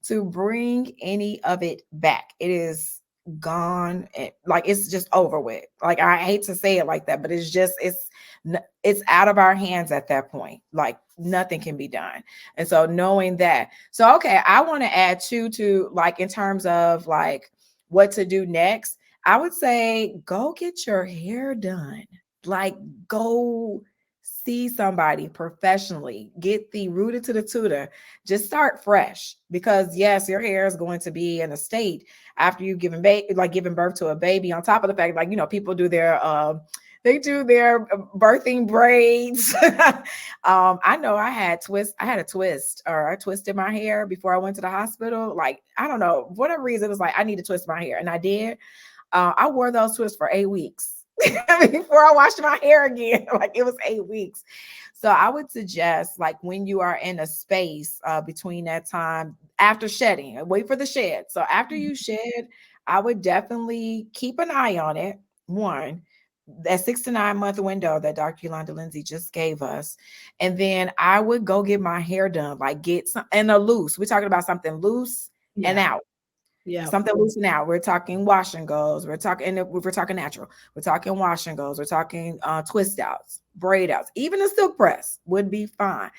to bring any of it back. It is gone. Like it's just over with. Like I hate to say it like that, but it's out of our hands at that point. Like nothing can be done. And so knowing that. So okay, I want to add to like in terms of like what to do next. I would say go get your hair done. Like go see somebody professionally, get the rooted to the tutor, just start fresh, because yes, your hair is going to be in a state after you've given birth to a baby, on top of the fact, like, people do their they do their birthing braids. I know I had a twist, or I twisted my hair before I went to the hospital. Like, I don't know, for whatever reason, it was like I need to twist my hair, and I did. I wore those twists for 8 weeks before I washed my hair again. Like it was 8 weeks. So I would suggest, like, when you are in a space between that time after shedding, wait for the shed. So after you shed, I would definitely keep an eye on it. One, that 6 to 9 month window that Dr. Yolanda Lenzy just gave us. And then I would go get my hair done, like get some and a loose. We're talking about something loose and Yeah. out. Yeah. Something loose and out. We're talking wash and goes. We're talking natural. We're talking wash and goes. We're talking twist outs, braid outs. Even a silk press would be fine,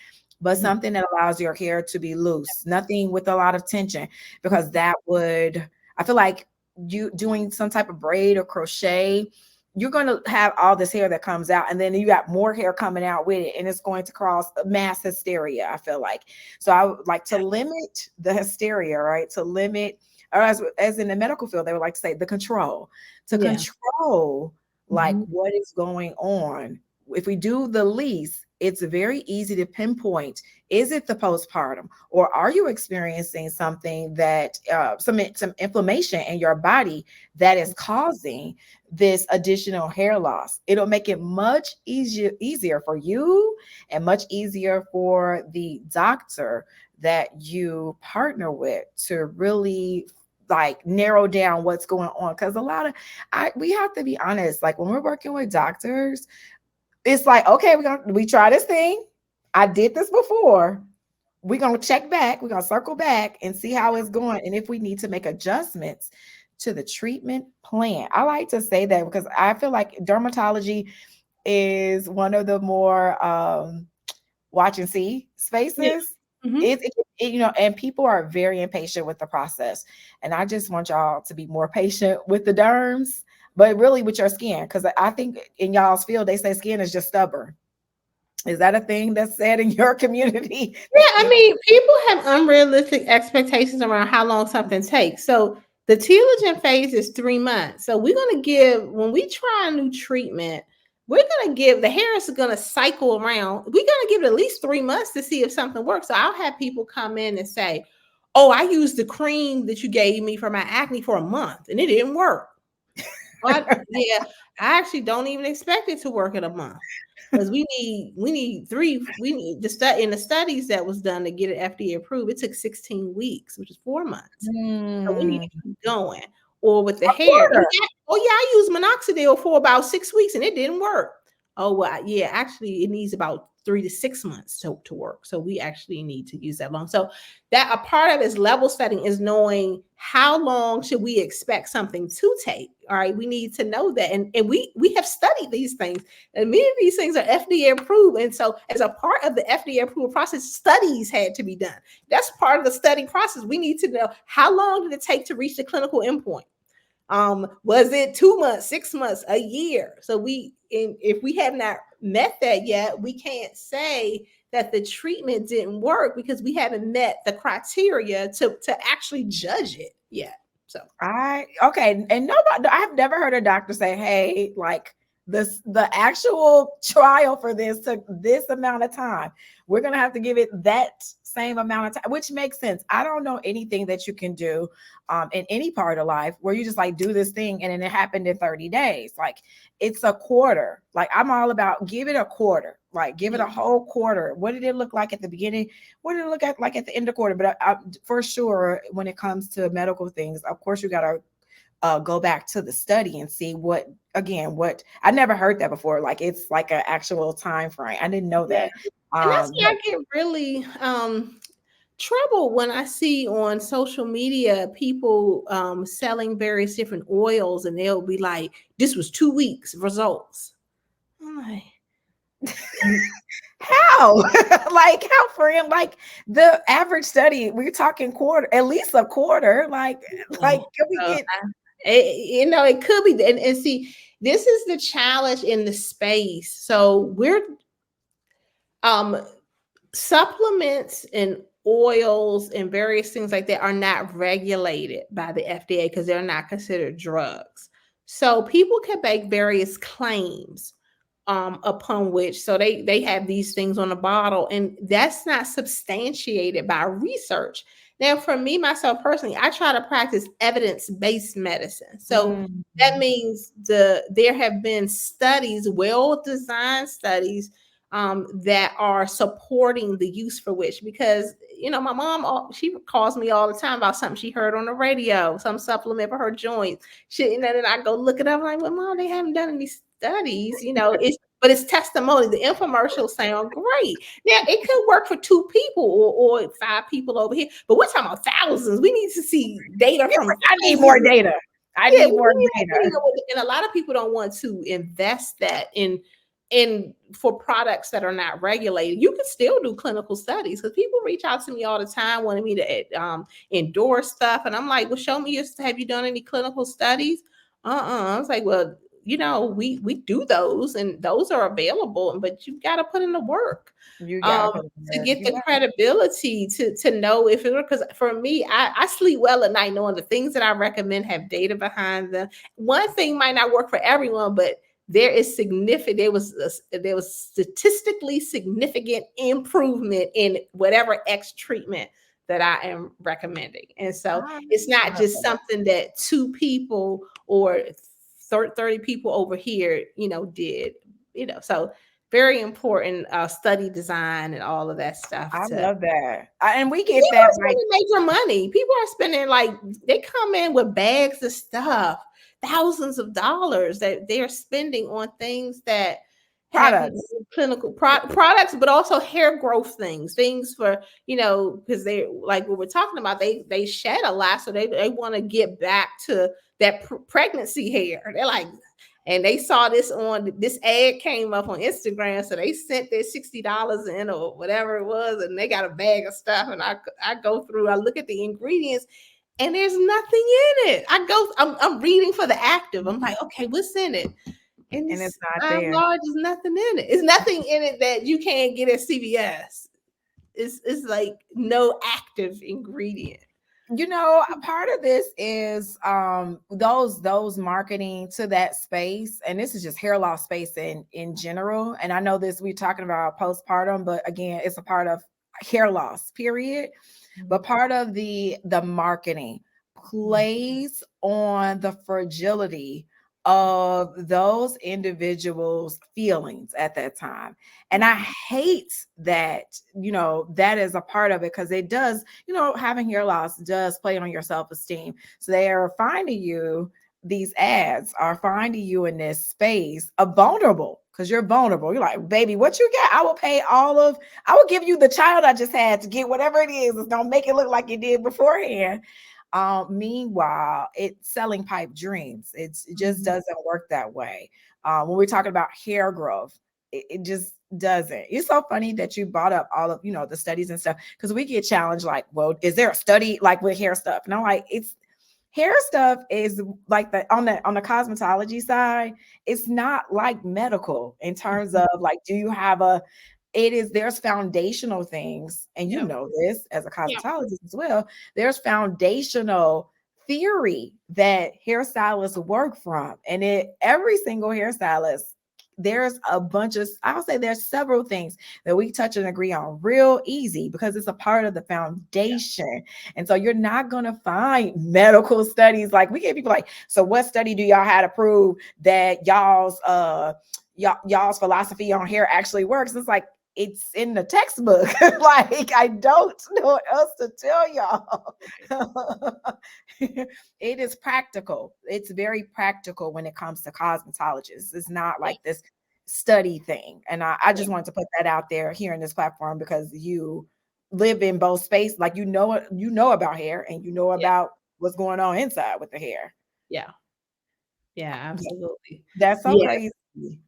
but Mhm. something that allows your hair to be loose. Nothing with a lot of tension, because that would. I feel like you doing some type of braid or crochet, you're going to have all this hair that comes out, and then you got more hair coming out with it, and it's going to cause mass hysteria, I feel like. So I would like to limit the hysteria, right? To limit, or as in the medical field, they would like to say the control, to Yeah. control like Mhm. what is going on. If we do the least, it's very easy to pinpoint, is it the postpartum, or are you experiencing something that some inflammation in your body that is causing this additional hair loss? It'll make it much easier for you, and much easier for the doctor that you partner with, to really like narrow down what's going on. Because a lot of we have to be honest, like when we're working with doctors, it's like, okay, we try this thing, I did this before, we're gonna check back, we're gonna circle back and see how it's going, and if we need to make adjustments to the treatment plan. I like to say that because I feel like dermatology is one of the more watch and see Yeah. spaces. Mhm. And people are very impatient with the process. And I just want y'all to be more patient with the derms, but really with your skin. Because I think in y'all's field, they say skin is just stubborn. Is that a thing that's said in your community? Yeah, I mean, people have unrealistic expectations around how long something takes. So the telogen phase is 3 months. So we're gonna give when we try a new treatment, we're gonna give the hair is gonna cycle around. We're gonna give it at least 3 months to see if something works. So I'll have people come in and say, "Oh, I used the cream that you gave me for my acne for a month and it didn't work." Yeah, I actually don't even expect it to work in a month because we need the study in the studies that was done to get it FDA approved. It took 16 weeks, which is 4 months. So we need Mm, to keep going. Or with the a hair, quarter. oh yeah, I used minoxidil for about 6 weeks and it didn't work. Oh well, yeah, actually, it needs about 3 to 6 months to work. So we actually need to use that long. So that a part of is level setting is knowing how long should we expect something to take. All right, we need to know that, and we have studied these things, and many of these things are FDA approved. And so, as a part of the FDA approval process, studies had to be done. That's part of the study process. We need to know how long did it take to reach the clinical endpoint. Was it 2 months, 6 months, a year? So if we have not met that yet, we can't say that the treatment didn't work because we haven't met the criteria to actually judge it yet. So Okay, and nobody, I've never heard a doctor say, "Hey, like the actual trial for this took this amount of time. We're gonna have to give it that same amount of time," which makes sense. I don't know anything that you can do in any part of life where you just like do this thing and then it happened in 30 days. Like it's a quarter. Like I'm all about give it a quarter, like give it a whole quarter. What did it look like at the beginning? What did it look like at the end of quarter? But for sure, when it comes to medical things, of course, you got to go back to the study and see what I never heard that before. Like it's like an actual time frame. I didn't know yeah, that. and that's why But I get really trouble when I see on social media people selling various different oils, and they'll be like, "This was 2 weeks results." I'm like, how? Like how, friend? Like the average study, we're talking quarter, at least a quarter. Like can we uh, get it could be, and see, this is the challenge in the space. So we're um supplements and oils and various things like that are not regulated by the FDA because they're not considered drugs. So people can make various claims upon which, so they have these things on the bottle, and that's not substantiated by research. Now, for me myself personally, I try to practice evidence-based medicine. So mm, that means there have been studies, well-designed studies, that are supporting the use for which, because my mom, she calls me all the time about something she heard on the radio, some supplement for her joints. Then I go look it up. I'm like, well, mom, they haven't done any studies. But it's testimony. The infomercials sound great. Now it could work for 2 people or 5 people over here, but we're talking about thousands. We need to see data from I need more thousands. data. I Yeah, need we more need data. and a lot of people don't want to invest that in for products that are not regulated. You can still do clinical studies because people reach out to me all the time wanting me to endorse stuff, and I'm like, well, show me have you done any clinical studies? I was like, well, we do those, and those are available, but you've got to put in the work You gotta um put it in to there. get the credibility to know if it works. Because for me, I sleep well at night knowing the things that I recommend have data behind them. One thing might not work for everyone, but there is significant there was statistically significant improvement in whatever X treatment that I am recommending. And so I it's not love just that. something that 2 people or 30 people over here did. So very important study design and all of that stuff I to love that. And we get people that are like spending major money. People are spending, like, they come in with bags of stuff, thousands of dollars that they're spending on things that have products. clinical products, but also hair growth things for, because they, like what we're talking about, they shed a lot, so they want to get back to that pregnancy hair. They're like, and they saw this ad came up on Instagram, so they sent their $60 in or whatever it was, and they got a bag of stuff. And I go through, I look at the ingredients, and there's nothing in it. I'm reading for the active. I'm like, okay, what's in it? And and it's it's not there. large. There's nothing in it. It's nothing in it that you can't get at CVS. It's like no active ingredient. Part of this is those marketing to that space, and this is just hair loss space in general. And I know this we're talking about postpartum, but again, it's a part of hair loss, period. But part of the marketing plays on the fragility of those individuals' feelings at that time. And I hate that, that is a part of it, because it does, having hair loss does play on your self-esteem. So they are finding you, these ads are finding you in this space of vulnerable, because you're vulnerable. You're like, baby, what you got? I will give you the child I just had to get whatever it is. It's gonna make it look like you did beforehand. Meanwhile, it's selling pipe dreams. It just doesn't work that way. When we're talking about hair growth, it just doesn't. It's so funny that you brought up all of the studies and stuff, because we get challenged like, well, is there a study like with hair stuff? And I'm like, it's hair stuff is like on the cosmetology side, it's not like medical in terms of like, do you have there's foundational things, and Yep. this as a Yep. cosmetologist as well. There's foundational theory that hairstylists work from, and every single hairstylist, there's a bunch of, I'll say there's several things that we touch and agree on real easy, because it's a part of the foundation. And so you're not going to find medical studies. Like, we get people like, so what study do y'all have to prove that y'all's philosophy on hair actually works? It's like, it's in the textbook. Like, I don't know what else to tell y'all. It is practical. It's very practical when it comes to cosmetologists. It's not like this study thing. And I just wanted to put that out there here in this platform, because you live in both space. Like, you know about hair, and you know about what's going on inside with the hair. Yeah. Yeah, absolutely. That's so Yes, crazy.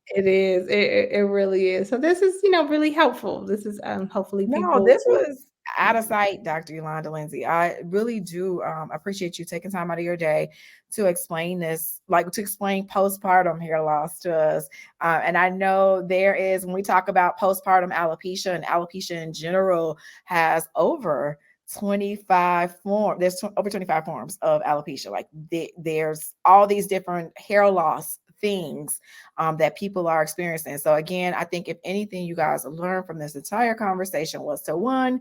it is. It really is. So this is, really helpful. This is hopefully No, people. this was out of sight, Dr. Yolanda Lenzy. I really do appreciate you taking time out of your day to explain this, like to explain postpartum hair loss to us. And I know there is, when we talk about postpartum alopecia, and alopecia in general has over 25 forms. There's over 25 forms of alopecia. Like, there's all these different hair loss things that people are experiencing. So again, I think if anything you guys learned from this entire conversation was to, one,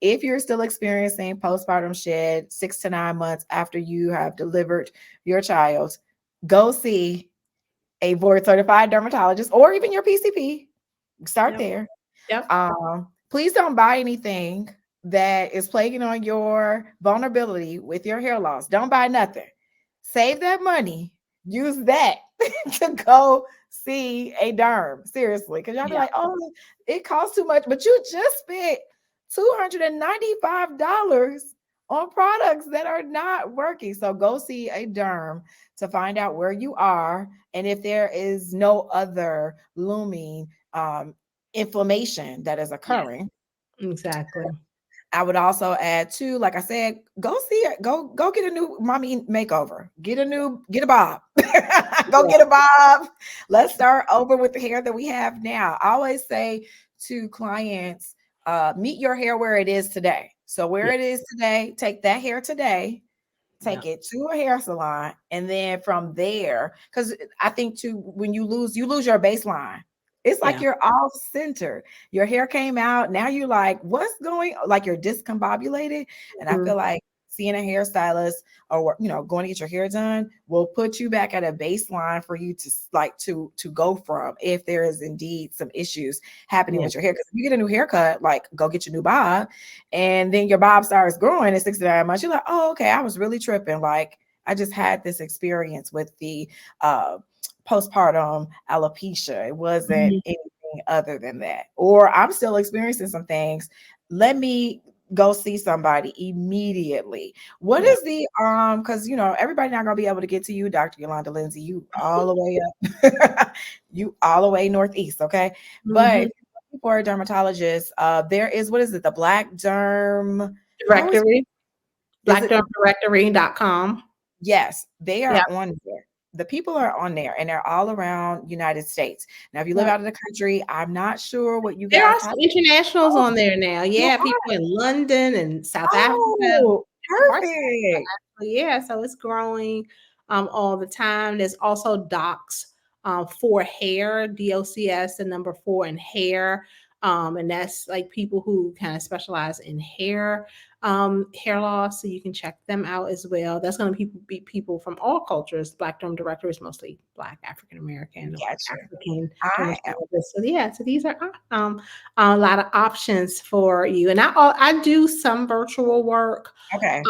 if you're still experiencing postpartum shed 6 to 9 months after you have delivered your child, go see a board certified dermatologist, or even your PCP. Start there. Yep. Please don't buy anything that is plaguing on your vulnerability with your hair loss. Don't buy nothing. Save that money. Use that to go see a derm. Seriously. Because y'all be like, oh, it costs too much. But you just spent $295 on products that are not working. So go see a derm to find out where you are, and if there is no other looming inflammation that is occurring. Exactly. I would also add too, like I said, go see it. Go get a new mommy makeover. Get a bob. Go get a bob. Let's start over with the hair that we have now. I always say to clients, meet your hair where it is today. So where it is today, take that hair today, take it to a hair salon, and then from there, because I think too, when you lose your baseline. It's like you're off center. Your hair came out. Now you're like, what's going on? Like, you're discombobulated. And I feel like seeing a hairstylist, or going to get your hair done, will put you back at a baseline for you to go from, if there is indeed some issues happening with your hair. Because if you get a new haircut, like, go get your new bob, and then your bob starts growing at 69 months, you're like, oh, okay, I was really tripping. Like, I just had this experience with the postpartum alopecia. It wasn't anything other than that. Or I'm still experiencing some things. Let me go see somebody immediately. What is the because everybody not gonna be able to get to you, Dr. Yolanda Lenzy. You all the way up, you all the way northeast, okay? But if you're looking for a dermatologist, there is, what is it, the Black Derm Directory. BlackDermDirectory.com. Yes, they are on there. the people are on there and they're all around United States. Now, if you live Yep. out of the country, I'm not sure what you There guys are have. some internationals Oh, on there now. you Yeah, are. people in London and South Africa, Oh, parts of Africa, perfect. actually. Yeah, so it's growing all the time. There's also docs for hair, DOCS, the number 4 in hair. And that's like people who kind of specialize in hair loss. So you can check them out as well. That's going to be people from all cultures. Black Derm Director is mostly Black, African American, or Gotcha. African I am. dermatologists. So yeah, so these are a lot of options for you. And I do some virtual work Okay.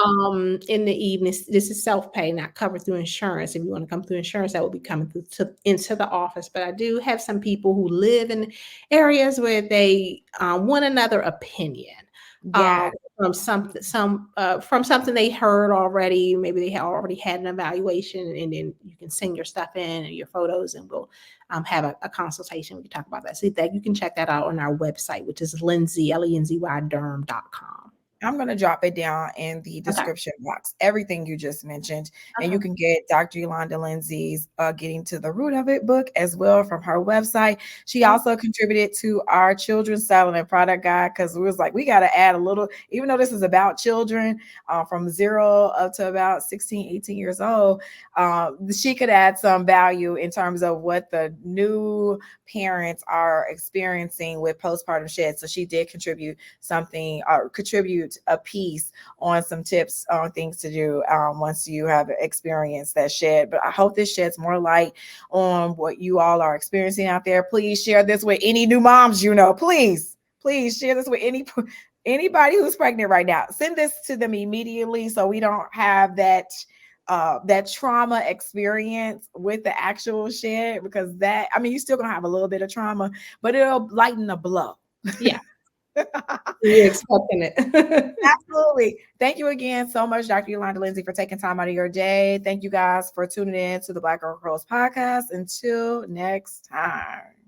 in the evenings. This is self-pay, not covered through insurance. If you want to come through insurance, that will be coming through into the office. But I do have some people who live in areas where they want another opinion. Yeah. From from something they heard already. Maybe they already had an evaluation, and then you can send your stuff in and your photos, and we'll have a consultation. We can talk about that. So that you can check that out on our website, which is Lenzy, lenzyderm.com. I'm going to drop it down in the Okay. description box, everything you just mentioned. And you Okay. can get Dr. Yolanda Lenzy's Getting to the Root of It book as well from her website. She also contributed to our children's styling and product guide because we was like, we got to add a little, even though this is about children from 0 up to about 16, 18 years old, she could add some value in terms of what the new parents are experiencing with postpartum shed. So she did contribute something or contribute a piece on some tips on things to do once you have experienced that shed. But I hope this sheds more light on what you all are experiencing out there. Please share this with any new moms you know. Please share this with anybody who's pregnant right now. Send this to them immediately so we don't have that trauma experience with the actual shed, because that, I mean, you're still gonna have a little bit of trauma, but it'll lighten the blow. Yeah. You're expecting it. Absolutely. Thank you again so much, Dr. Yolanda Lenzy, for taking time out of your day. Thank you guys for tuning in to the Black Girl Girls podcast. Until next time.